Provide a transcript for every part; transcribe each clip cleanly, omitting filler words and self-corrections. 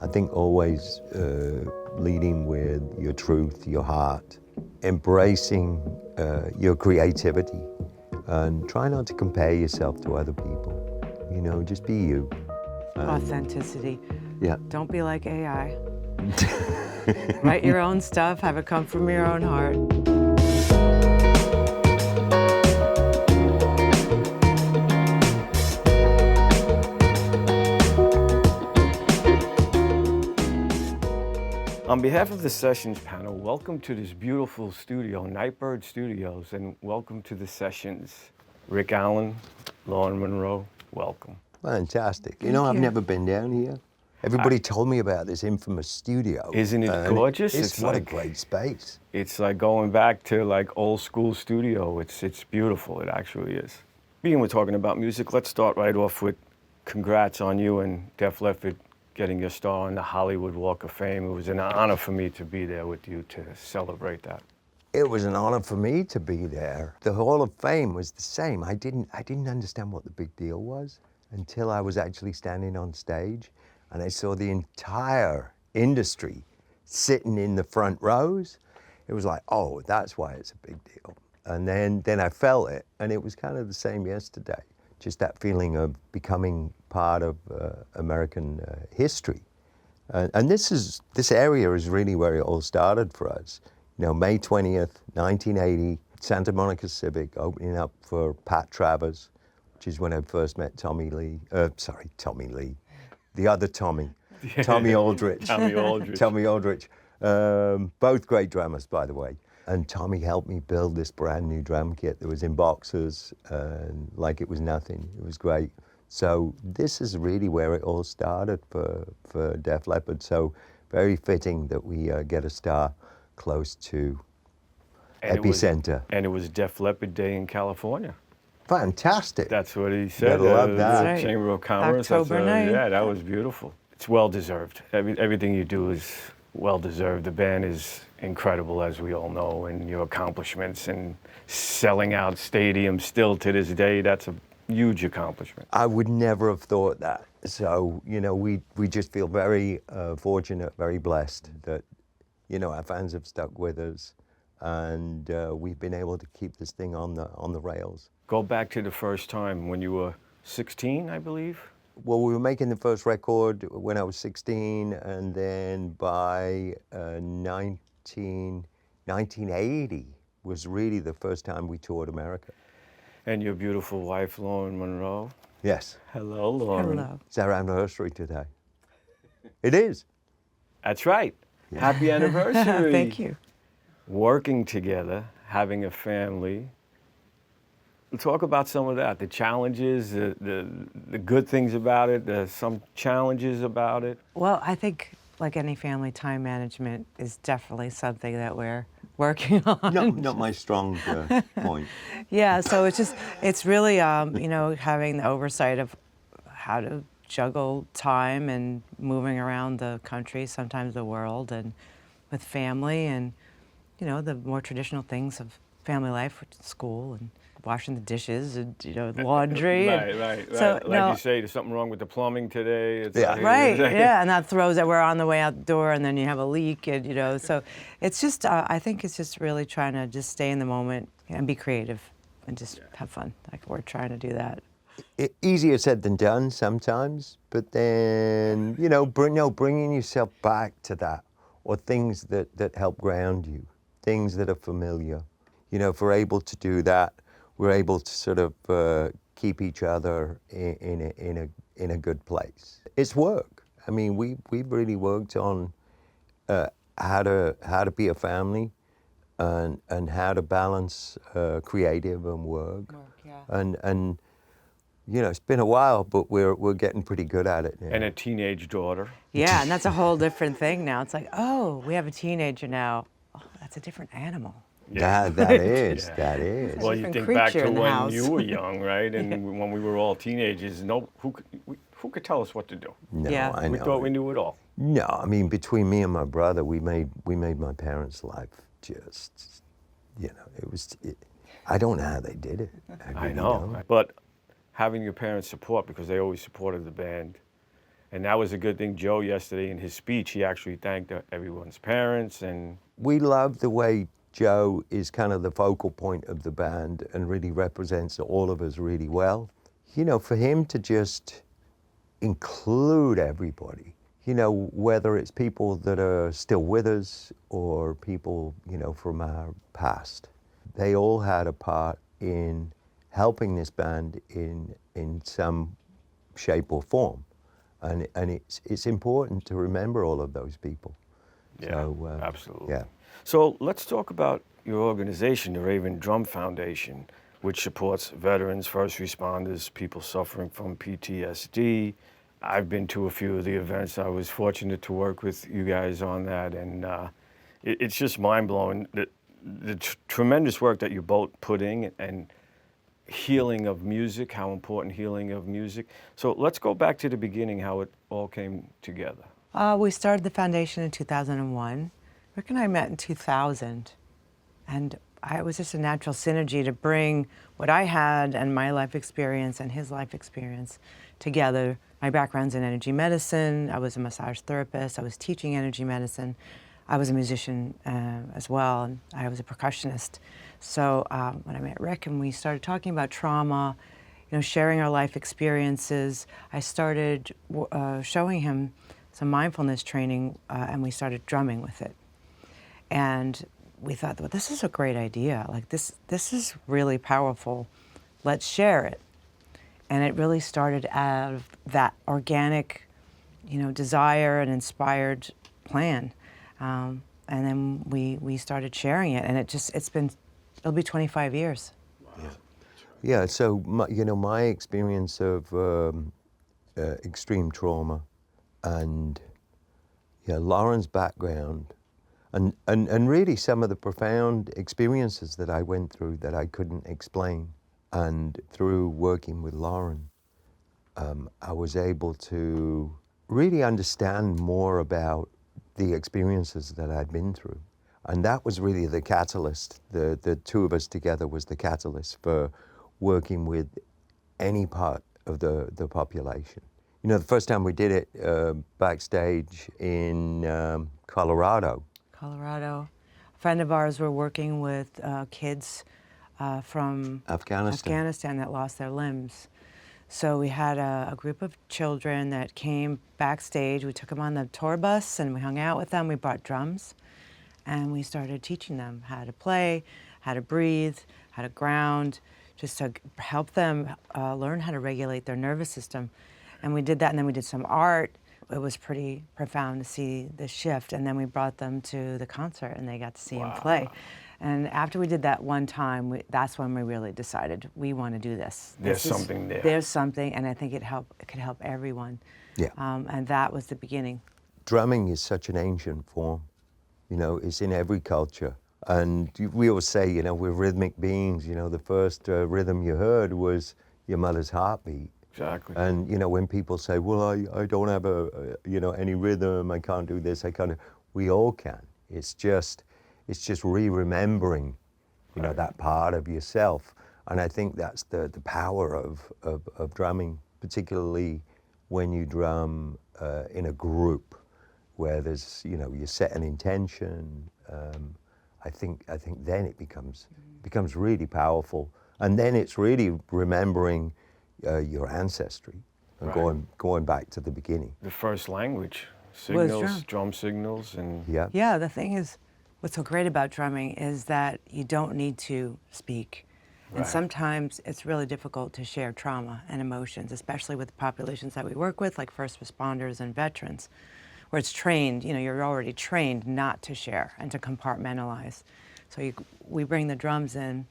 I think always leading with your truth, your heart, embracing your creativity, and try not to compare yourself to other people. You know, just be you. Authenticity. Yeah. Don't be like AI. Write your own stuff, have it come from your own heart. On behalf of the Sessions panel, welcome to this beautiful studio, Nightbird Studios, and welcome to the Sessions. Rick Allen, Lauren Monroe, welcome. Fantastic. Thank I've you. never been down here. Everybody told me about this infamous studio. Isn't it and gorgeous? It's what like a great space. It's like going back to like old school studio. It's beautiful. It actually is. Being we're talking about music, let's start right off with congrats on you and Def Leppard getting your star on the Hollywood Walk of Fame. It was an honor for me to be there with you to celebrate that. It was an honor for me to be there. The Hall of Fame was the same. I didn't understand what the big deal was until I was actually standing on stage and I saw the entire industry sitting in the front rows. It was like, oh, that's why it's a big deal. And then I felt it, and it was kind of the same yesterday. Just that feeling of becoming part of American history. And this area is really where it all started for us. You know, May 20th, 1980, Santa Monica Civic opening up for Pat Travers, which is when I first met Tommy Lee. The other Tommy. Tommy Aldrich. Tommy Aldrich. Tommy Aldrich. Both great drummers, by the way. And Tommy helped me build this brand new drum kit that was in boxes, like it was nothing. It was great. So this is really where it all started for Def Leppard. So very fitting that we get a star close to epicenter. And it was Def Leppard Day in California. Fantastic. That's what he said. Gotta love The that. Right. Chamber of Commerce. October 9th. Yeah, that was beautiful. It's well deserved. Everything you do is well deserved. The band is incredible, as we all know, and your accomplishments and selling out stadiums still to this day, that's a huge accomplishment. I would never have thought that. So, we just feel very fortunate, very blessed that, our fans have stuck with us, and we've been able to keep this thing on the rails. Go back to the first time when you were 16, I believe. Well, we were making the first record when I was 16, and then by 1980 was really the first time we toured America. And your beautiful wife, Lauren Monroe. Yes. Hello, Lauren. Hello. It's our anniversary today. It is. That's right. Happy anniversary. Thank you. Working together, having a family. Talk about some of that, the challenges, the good things about it, some challenges about it. Well, I think, like any family, time management is definitely something that we're working on. No, not my strong point. Yeah, so it's really, having the oversight of how to juggle time and moving around the country, sometimes the world, and with family and, the more traditional things of family life, which is school and washing the dishes and, laundry. Right. So, like you say, there's something wrong with the plumbing today. It's Yeah. Right, yeah, and that throws that we're on the way out the door and then you have a leak and, so it's just, I think it's just really trying to just stay in the moment and be creative and just have fun. Like we're trying to do that. Easier said than done sometimes, but then, bringing yourself back to that, or things that help ground you, things that are familiar. If we're able to do that, we're able to sort of keep each other in a good place. It's work. I mean, we've really worked on how to be a family, and how to balance creative and work. Yeah. And it's been a while, but we're getting pretty good at it now. And a teenage daughter. Yeah, and that's a whole different thing now. It's like, oh, we have a teenager now. Oh, that's a different animal. Yeah, that is. Yeah. That is. Well, you different think back creature to in the when house. you were young, right? And when we were all teenagers, who could tell us what to do? No, Yeah. I know. We thought we knew it all. No, I mean, between me and my brother, we made my parents' life just, I don't know how they did it. I really know. don't. But having your parents support, because they always supported the band, And that was a good thing. Joe, yesterday in his speech, he actually thanked everyone's parents. And We love the way Joe is kind of the focal point of the band and really represents all of us really well. You know, for him to just include everybody, you know, whether it's people that are still with us or people, you know, from our past, they all had a part in helping this band in some shape or form. And it's important to remember all of those people. yeah, So, absolutely. yeah. So let's talk about your organization, the Raven Drum Foundation, which supports veterans, first responders, people suffering from PTSD. I've been to a few of the events. I was fortunate to work with you guys on that, and it's just mind-blowing, the tremendous work that you both put in, and healing of music, how important healing of music. So let's go back to the beginning, how it all came together. We started the foundation in 2001. Rick and I met in 2000, and it was just a natural synergy to bring what I had and my life experience and his life experience together. My background's in energy medicine. I was a massage therapist. I was teaching energy medicine. I was a musician as well, and I was a percussionist. So when I met Rick and we started talking about trauma, you know, sharing our life experiences, I started showing him some mindfulness training, and we started drumming with it. And we thought, well, this is a great idea. Like this is really powerful. Let's share it. And it really started out of that organic, you know, desire and inspired plan. And then we started sharing it, and it'll be 25 years. Yeah. Yeah. So my experience of extreme trauma, and Lauren's background, and really some of the profound experiences that I went through that I couldn't explain, and through working with Lauren, I was able to really understand more about the experiences that I'd been through. And that was really the catalyst. The two of us together was the catalyst for working with any part of the population. You know, the first time we did it backstage in Colorado. A friend of ours were working with kids from Afghanistan that lost their limbs. So we had a group of children that came backstage. We took them on the tour bus and we hung out with them. We brought drums and we started teaching them how to play, how to breathe, how to ground, just to help them learn how to regulate their nervous system. And we did that, and then we did some art. It was pretty profound to see the shift. And then we brought them to the concert and they got to see him play. And after we did that one time, that's when we really decided we want to do this. There's something there. There's something, and I think it could help everyone. Yeah. And that was the beginning. Drumming is such an ancient form. You know, it's in every culture. And we always say, you know, we're rhythmic beings. You know, the first rhythm you heard was your mother's heartbeat. Exactly. And, you know, when people say, well, I don't have any rhythm, I can't do this, we all can. It's just re-remembering, you know, that part of yourself. And I think that's the power of drumming, particularly when you drum in a group where there's, you know, you set an intention. I think then it becomes really powerful. And then it's really remembering your ancestry and going back to the beginning. The first language, signals, drum. drum signals, and Yeah, the thing is, what's so great about drumming is that you don't need to speak. And sometimes it's really difficult to share trauma and emotions, especially with the populations that we work with, like first responders and veterans, where it's trained, you know, you're already trained not to share and to compartmentalize. So we bring the drums in,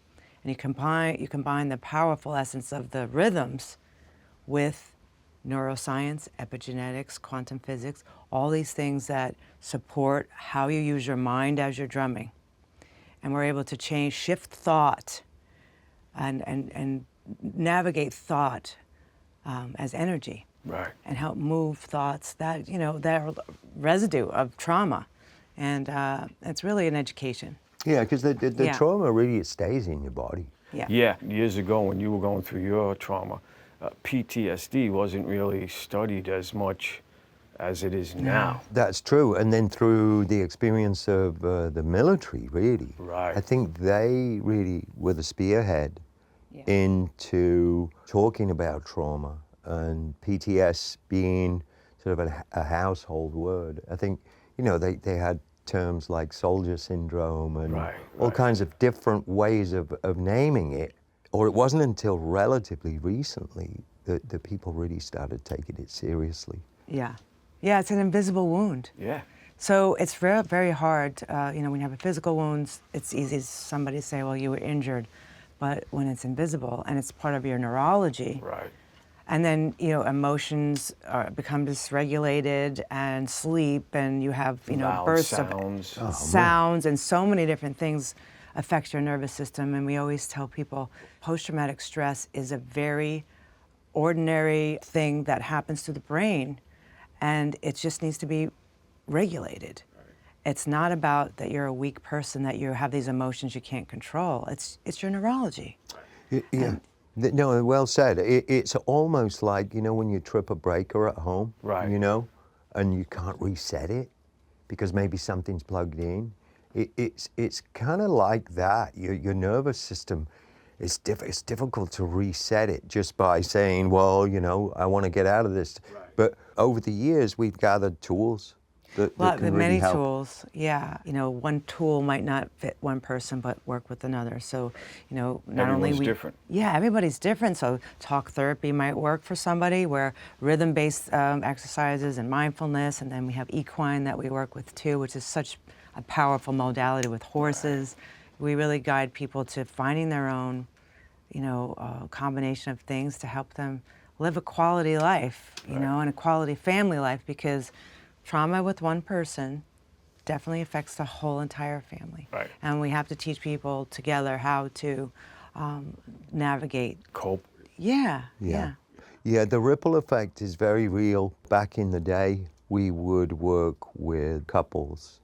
and you combine the powerful essence of the rhythms with neuroscience, epigenetics, quantum physics, all these things that support how you use your mind as you're drumming. And we're able to shift thought and navigate thought as energy. Right. And help move thoughts that, you know, that are residue of trauma. And it's really an education. Yeah, because the trauma really stays in your body. Yeah. Yeah, years ago when you were going through your trauma, PTSD wasn't really studied as much as it is now. That's true. And then through the experience of the military, really, Right. I think they really were the spearhead into talking about trauma and PTS being sort of a household word. I think, you know, they had terms like soldier syndrome and all kinds of different ways of naming it. Or it wasn't until relatively recently that people really started taking it seriously. Yeah. Yeah, it's an invisible wound. Yeah. So it's very, very hard. You know, when you have a physical wound, it's easy for somebody to say, well, you were injured. But when it's invisible and it's part of your neurology, Right. and then, you know, emotions become dysregulated and sleep, and you have, you know, Loud bursts sounds. of sounds, and so many different things affect your nervous system. And we always tell people post-traumatic stress is a very ordinary thing that happens to the brain, and it just needs to be regulated. It's not about that you're a weak person, that you have these emotions you can't control. It's your neurology. Yeah. No, well said. It's almost like, you know, when you trip a breaker at home, Right. you know, and you can't reset it because maybe something's plugged in. It's kind of like that. Your nervous system, it's difficult to reset it just by saying, well, you know, I want to get out of this. Right. But over the years, we've gathered tools that can really many help. tools, yeah. You know, one tool might not fit one person, but work with another. So, you know, not Everyone's only different. Yeah, everybody's different. So, talk therapy might work for somebody, where rhythm-based exercises and mindfulness, and then we have equine that we work with too, which is such a powerful modality with horses. We really guide people to finding their own, you know, combination of things to help them live a quality life, you know, and a quality family life, because trauma with one person definitely affects the whole entire family. Right. And we have to teach people together how to navigate. Cope. Yeah. Yeah, the ripple effect is very real. Back in the day, we would work with couples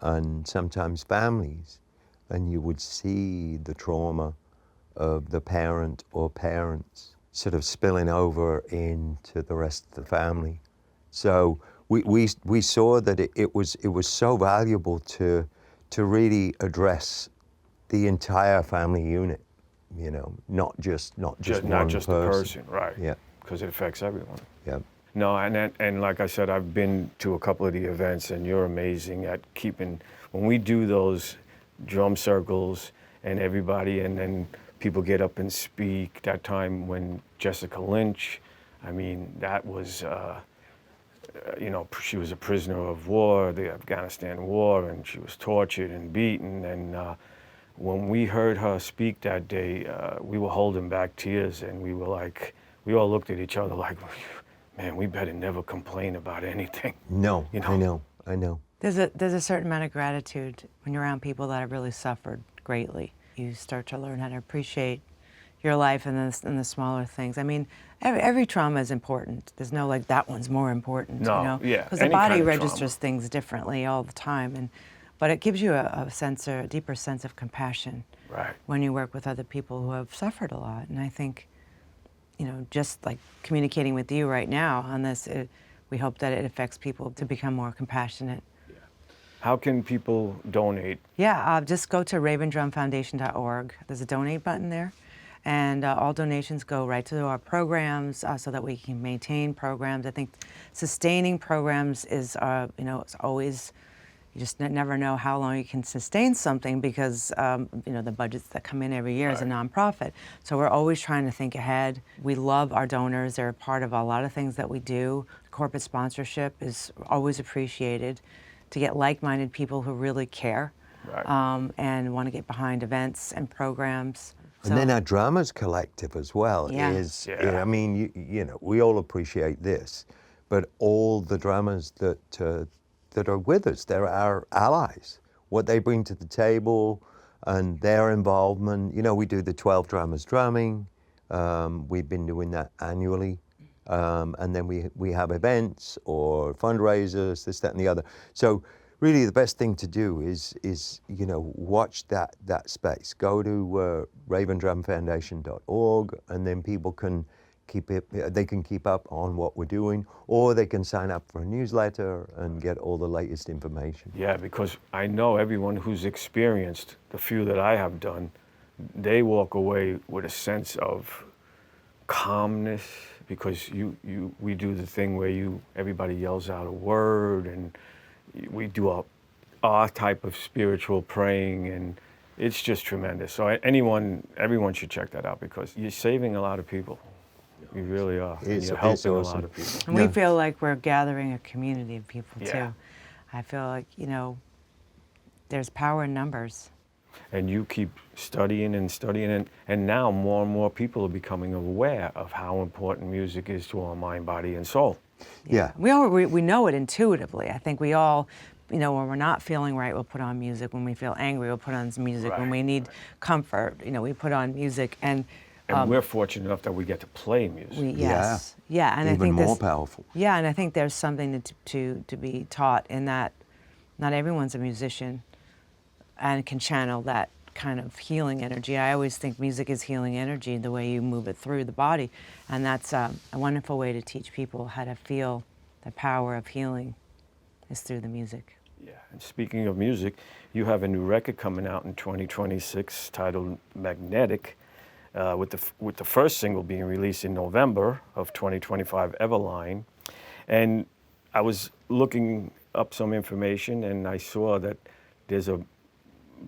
and sometimes families, and you would see the trauma of the parent or parents sort of spilling over into the rest of the family. So we saw that it was so valuable to really address the entire family unit, you know, not just one the person, right? Yeah. Because it affects everyone. Yeah. No, and like I said, I've been to a couple of the events, and you're amazing at keeping. When we do those drum circles and everybody, and then people get up and speak. That time when Jessica Lynch, I mean, that was. You know, she was a prisoner of war, the Afghanistan war, and she was tortured and beaten. And when we heard her speak that day, we were holding back tears, and we were like, we all looked at each other like, man, we better never complain about anything. No, you know? I know. There's a certain amount of gratitude when you're around people that have really suffered greatly. You start to learn how to appreciate your life and the smaller things. I mean, every trauma is important. There's no like that one's more important. No, you know? yeah, Because the any body kind of registers things differently all the time, but it gives you a deeper sense of compassion. Right. When you work with other people who have suffered a lot. And I think, you know, just like communicating with you right now on this, we hope that it affects people to become more compassionate. How can people donate? Yeah, just go to ravendrumfoundation.org. There's a donate button there. And all donations go right to our programs so that we can maintain programs. I think sustaining programs is, you know, it's always, you just never know how long you can sustain something because, you know, the budgets that come in every year is a nonprofit. So we're always trying to think ahead. We love our donors. They're a part of a lot of things that we do. Corporate sponsorship is always appreciated to get like-minded people who really care and want to get behind events and programs. And then our Drummers Collective as well is, I mean, you know, we all appreciate this, but all the drummers that are with us, they're our allies. What they bring to the table and their involvement, you know, we do the 12 drummers drumming. We've been doing that annually. And then we have events or fundraisers, this, that, and the other. So really the best thing to do is you know, watch that space. Go to ravendrumfoundation.org, and then people can they can keep up on what we're doing, or they can sign up for a newsletter and get all the latest information. Yeah, because I know everyone who's experienced the few that I have done, they walk away with a sense of calmness, because we do the thing where everybody yells out a word, and we do our type of spiritual praying, and it's just tremendous. So everyone should check that out, because you're saving a lot of people. You really are. And you're helping a lot of people. And we feel like we're gathering a community of people Yeah. too. I feel like, there's power in numbers. And you keep studying and studying, and now more and more people are becoming aware of how important music is to our mind, body, and soul. Yeah. We know it intuitively. I think we all, when we're not feeling right, we'll put on music. When we feel angry, we'll put on some music. When we need comfort, we put on music. And we're fortunate enough that we get to play music. Yes. Yeah. And Even I think more powerful. Yeah, and I think there's something to be taught in that not everyone's a musician and can channel that kind of healing energy. I always think music is healing energy, the way you move it through the body. And that's a wonderful way to teach people how to feel the power of healing is through the music. Yeah, and speaking of music, you have a new record coming out in 2026 titled Magnetic, with the first single being released in November of 2025, Everline. And I was looking up some information, and I saw that there's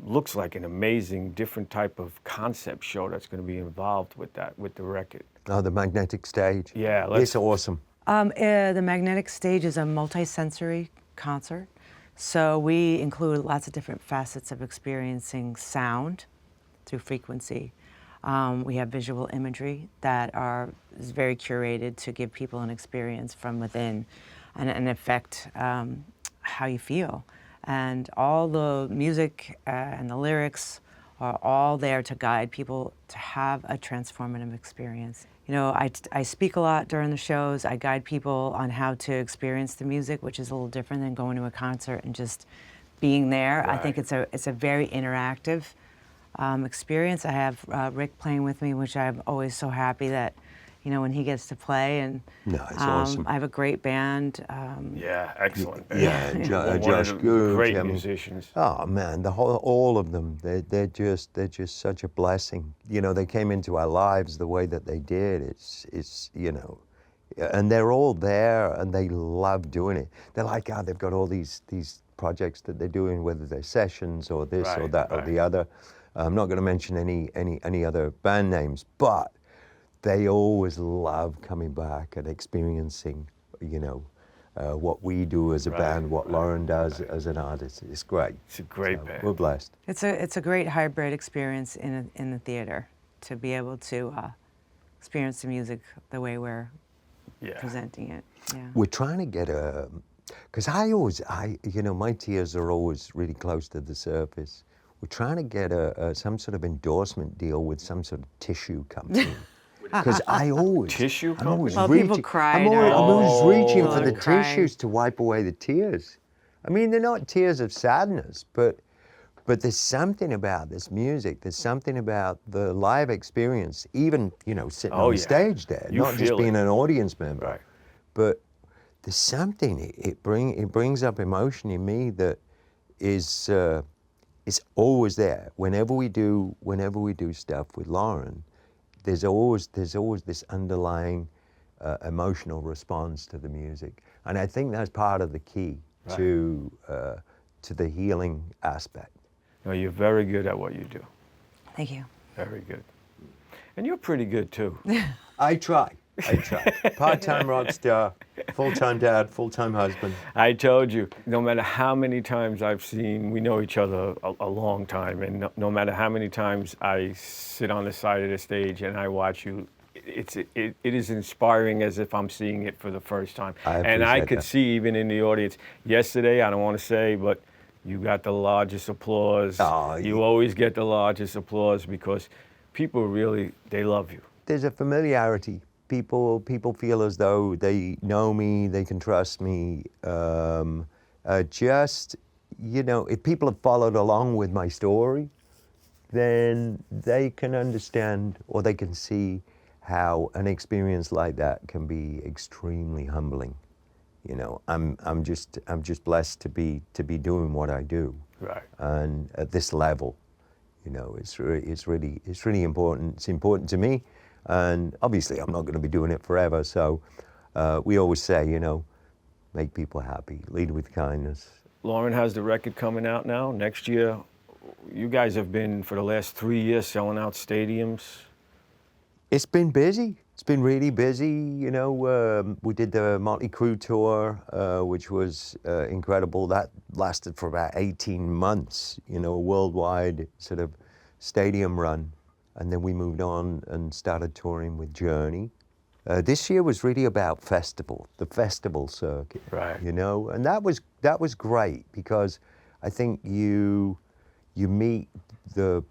looks like an amazing different type of concept show that's going to be involved with the record. Oh, the magnetic stage. Yeah, it's awesome. The Magnetic Stage is a multi-sensory concert. So we include lots of different facets of experiencing sound through frequency. We have visual imagery that is very curated to give people an experience from within and affect how you feel. And all the music and the lyrics are all there to guide people to have a transformative experience. I speak a lot during the shows. I guide people on how to experience the music, which is a little different than going to a concert and just being there. Right. I think it's a very interactive experience. I have Rick playing with me, which I'm always so happy that, when he gets to play. And No, it's awesome. I have a great band. Yeah, excellent. Yeah, One Josh of the Good. great musicians. Oh man, all of them. They're just such a blessing. They came into our lives the way that they did. It's and they're all there and they love doing it. They're like, they've got all these projects that they're doing, whether they're sessions or this or that or the other. I'm not going to mention any other band names, but they always love coming back and experiencing, what we do as a band, what Lauren does as an artist. It's great. It's a great band. We're blessed. It's a great hybrid experience in the theater to be able to experience the music the way we're presenting it. Yeah. We're trying to get because my tears are always really close to the surface. We're trying to get some sort of endorsement deal with some sort of tissue company. Because I always Tissue I'm always Well, reaching, people cry I'm now. always reaching for People the are crying. tissues to wipe away the tears. I mean, they're not tears of sadness, but there's something about this music. There's something about the live experience, even sitting on stage there, You not just feel being it. an audience member. Right. But there's something. It brings up emotion in me that is always there. Whenever we do stuff with Lauren, there's always this underlying emotional response to the music, and I think that's part of the key to the healing aspect. No, you're very good at what you do. Thank you. Very good. And you're pretty good too. I try. Part-time rock star, full-time dad, full-time husband. I told you, no matter how many times we know each other a long time, and no matter how many times I sit on the side of the stage and I watch you, it is inspiring as if I'm seeing it for the first time. And I could see even in the audience, yesterday, I don't want to say, but you got the largest applause. Oh, you always get the largest applause because people really, they love you. There's a familiarity. People feel as though they know me, they can trust me. If people have followed along with my story, then they can understand or they can see how an experience like that can be extremely humbling. You know, I'm just blessed to be doing what I do. Right. And at this level, you know, it's really important. It's important to me, and obviously I'm not going to be doing it forever. So we always say, you know, make people happy, lead with kindness. Lauren has the record coming out now. Next year, you guys have been, for the last 3 years, selling out stadiums. It's been busy. It's been really busy. You know, we did the Motley Crue tour, which was incredible. That lasted for about 18 months, you know, a worldwide sort of stadium run. And then we moved on and started touring with Journey. This year was really about the festival circuit, Right. you know, and that was great because I think you meet the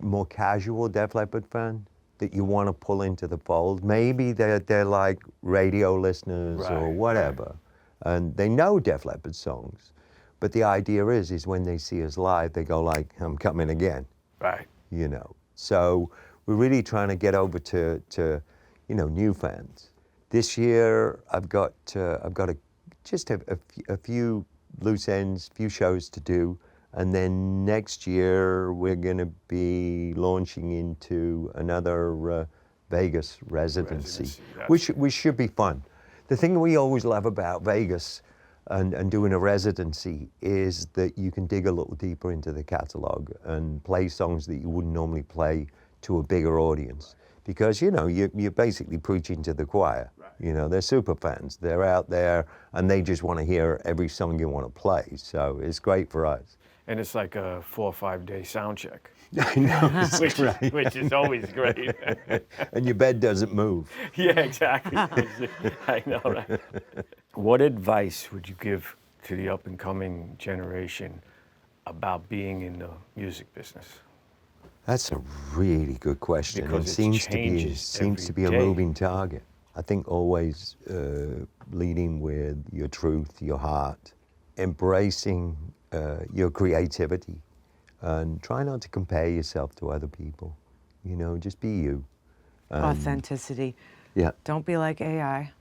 more casual Def Leppard fan that you want to pull into the fold. Maybe they're like radio listeners or Right, whatever, and they know Def Leppard songs, but the idea is when they see us live, they go like, "I'm coming again," Right. you know. So we're really trying to get over to you know, new fans. This year, I've got just a few loose ends, few shows to do, and then next year we're going to be launching into another Vegas residency, which should be fun. The thing we always love about Vegas and doing a residency is that you can dig a little deeper into the catalog and play songs that you wouldn't normally play to a bigger audience. Because, you know, you're basically preaching to the choir. Right. You know, they're super fans. They're out there and they just want to hear every song you want to play. So it's great for us. And it's like a 4 or 5 day sound check. I know, it's great. Which is always great. And your bed doesn't move. Yeah, exactly. I know, right? What advice would you give to the up and coming generation about being in the music business? That's a really good question. Because it seems to be a day. moving target. I think always leading with your truth, your heart, embracing your creativity, and try not to compare yourself to other people. You know, just be you. Authenticity. Yeah. Don't be like AI.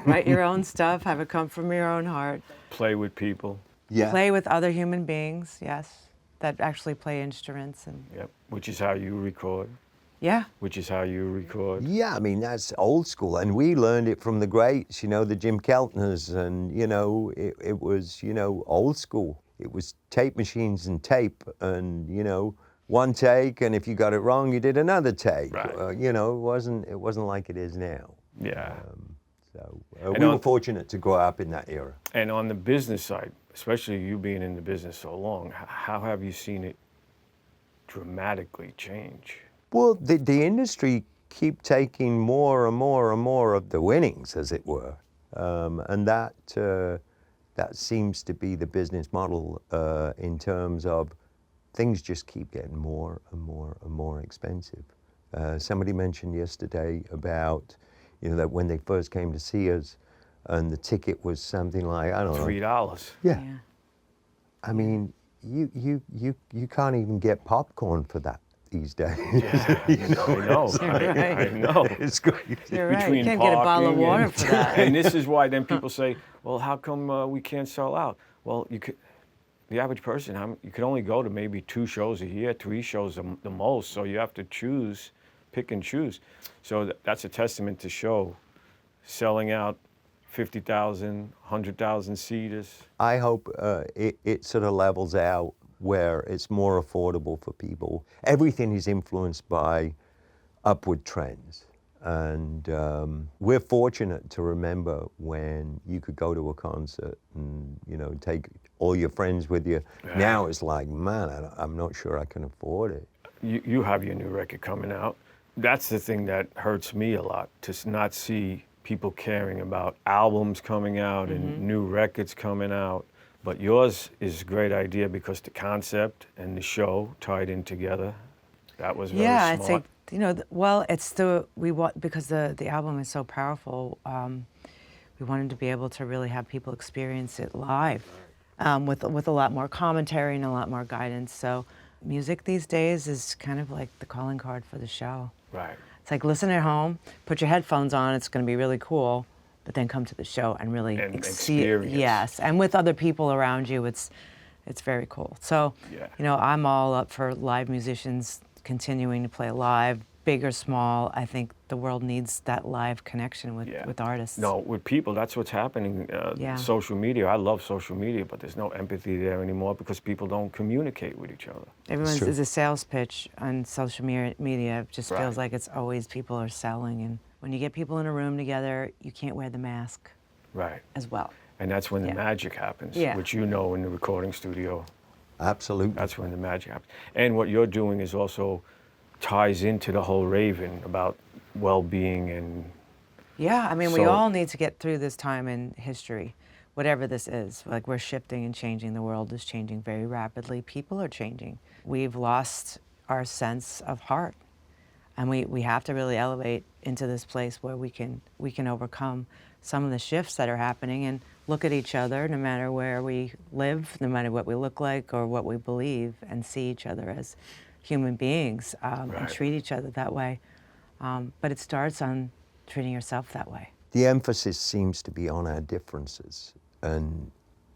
Write your own stuff, have it come from your own heart. Play with people. Yeah. Play with other human beings, yes, that actually play instruments. And Yep. Which is how you record. yeah. Which is how you record. Yeah, I mean, that's old school. And we learned it from the greats, you know, the Jim Keltners. And, you know, it was, you know, old school. It was tape machines and tape and, you know, one take. And if you got it wrong, you did another take. Right. You know, it wasn't like it is now. Yeah. We were fortunate to grow up in that era. And on the business side, especially you being in the business so long, how have you seen it dramatically change? Well, the industry keep taking more and more and more of the winnings, as it were, and that seems to be the business model in terms of things just keep getting more and more and more expensive. Somebody mentioned yesterday about, you know, that when they first came to see us, and the ticket was something like, I don't know, $3. Yeah. I mean, you can't even get popcorn for that these days. Yeah. You know? I know. I know. It's crazy. You're right. Between You can't get a bottle of parking water and- for that. And this is why then people say, well, how come we can't sell out? Well, the average person, you could only go to maybe 2 shows a year, 3 shows the most, so you have to pick and choose. So that's a testament to show selling out 50,000, 100,000 seaters. I hope it sort of levels out where it's more affordable for people. Everything is influenced by upward trends. And we're fortunate to remember when you could go to a concert and, you know, take all your friends with you. Yeah. Now it's like, man, I'm not sure I can afford it. You have your new record coming out. That's the thing that hurts me a lot, to not see people caring about albums coming out and new records coming out. But yours is a great idea because the concept and the show tied in together. That was very yeah, smart. it's like, you know, well, it's because the album is so powerful. We wanted to be able to really have people experience it live, with a lot more commentary and a lot more guidance. So Music these days is kind of like the calling card for the show. Right. It's like, listen at home, put your headphones on, it's going to be really cool, but then come to the show and really And experience. Yes, and with other people around you, it's very cool. So, Yeah. you know, I'm all up for live musicians continuing to play live, big or small. I think the world needs that live connection with artists. No, with people, that's what's happening. Yeah. Social media, I love social media, but there's no empathy there anymore because people don't communicate with each other. Everyone's is a sales pitch on social media. It just Right. feels like it's always people are selling. And when you get people in a room together, you can't wear the mask Right. as well. And that's when the Yeah. magic happens, Yeah. which you know in the recording studio. Absolutely. That's when the magic happens. And what you're doing is also ties into the whole Raven about well-being and Yeah, I mean, we So- all need to get through this time in history, whatever this is. Like, we're shifting and changing. The world is changing very rapidly. People are changing. We've lost our sense of heart. And we have to really elevate into this place where we can overcome some of the shifts that are happening and look at each other, no matter where we live, no matter what we look like or what we believe, and see each other as human beings and Right. treat each other that way. But it starts on treating yourself that way. The emphasis seems to be on our differences, and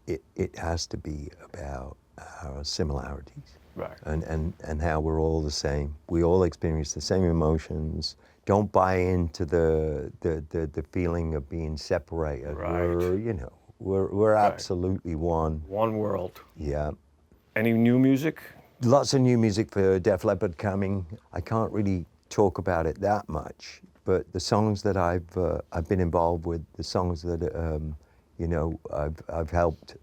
it has to be about our similarities. Right. And how we're all the same. We all experience the same emotions. Don't buy into the feeling of being separated. Right. We're absolutely one. One world. Yeah. Any new music? Lots of new music for Def Leppard coming. I can't really talk about it that much, but the songs that I've been involved with, the songs that I've helped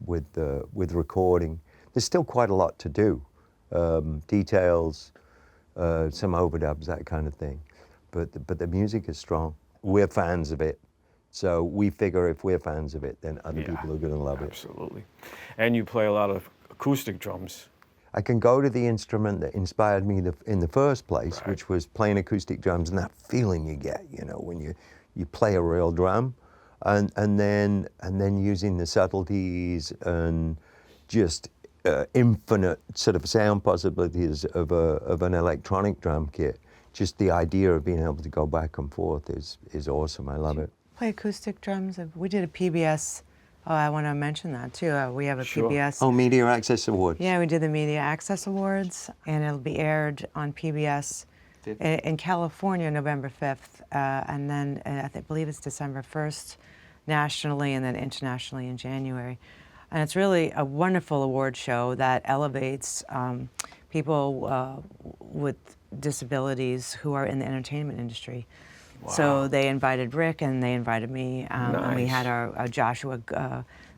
with recording. There's still quite a lot to do. Details, some overdubs, that kind of thing. But the music is strong. We're fans of it. So we figure if we're fans of it, then other people are going to love it. Absolutely. And you play a lot of acoustic drums. I can go to the instrument that inspired me in the first place, Right. which was playing acoustic drums and that feeling you get, when you play a real drum, and then using the subtleties and just infinite sort of sound possibilities of an electronic drum kit. Just the idea of being able to go back and forth is awesome. I love it. Play acoustic drums. We did a PBS. Oh, I want to mention that too. We have a Sure. PBS. Oh, Media Access Award. Yeah, we did the Media Access Awards, and it'll be aired on PBS in California, November 5th, and then I believe it's December 1st nationally, and then internationally in January. And it's really a wonderful award show that elevates people with disabilities who are in the entertainment industry. Wow. So they invited Rick and they invited me, and we Nice. had our Joshua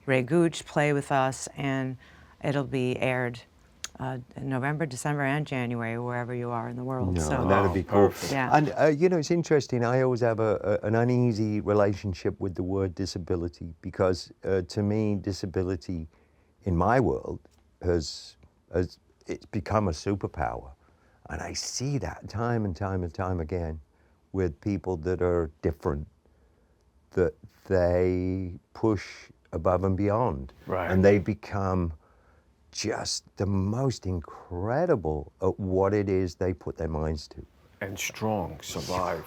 Ray Gooch play with us, and it'll be aired in November, December, and January, wherever you are in the world. No, So that'd be cool. Perfect. Yeah. And it's interesting. I always have an uneasy relationship with the word disability because, to me, disability, in my world, has it's become a superpower, and I see that time and time and time again with people that are different, that they push above and beyond, Right. and they become just the most incredible at what it is they put their minds to. And strong, survive.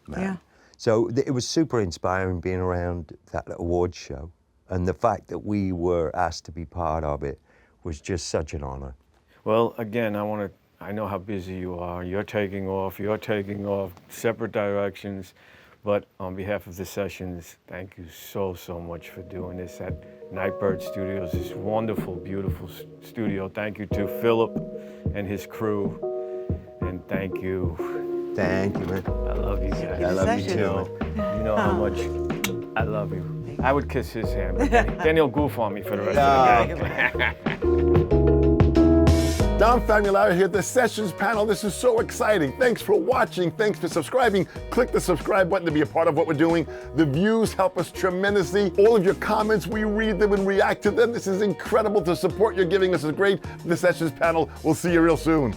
Man. Yeah. So it was super inspiring being around that awards show, and the fact that we were asked to be part of it was just such an honor. Well, again, I know how busy you are. You're taking off, separate directions. But on behalf of the Sessions, thank you so much for doing this at Nightbird Studios, this wonderful, beautiful studio. Thank you to Philip and his crew. And thank you. Thank you, man. I love you guys. I love you Sessions. too. You know how much I love you. I would kiss his hand, but then he'll goof on me for the rest of the game. Dom Famularo here at the Sessions panel. This is so exciting. Thanks for watching. Thanks for subscribing. Click the subscribe button to be a part of what we're doing. The views help us tremendously. All of your comments, we read them and react to them. This is incredible. The support you're giving us is great. The Sessions panel. We'll see you real soon.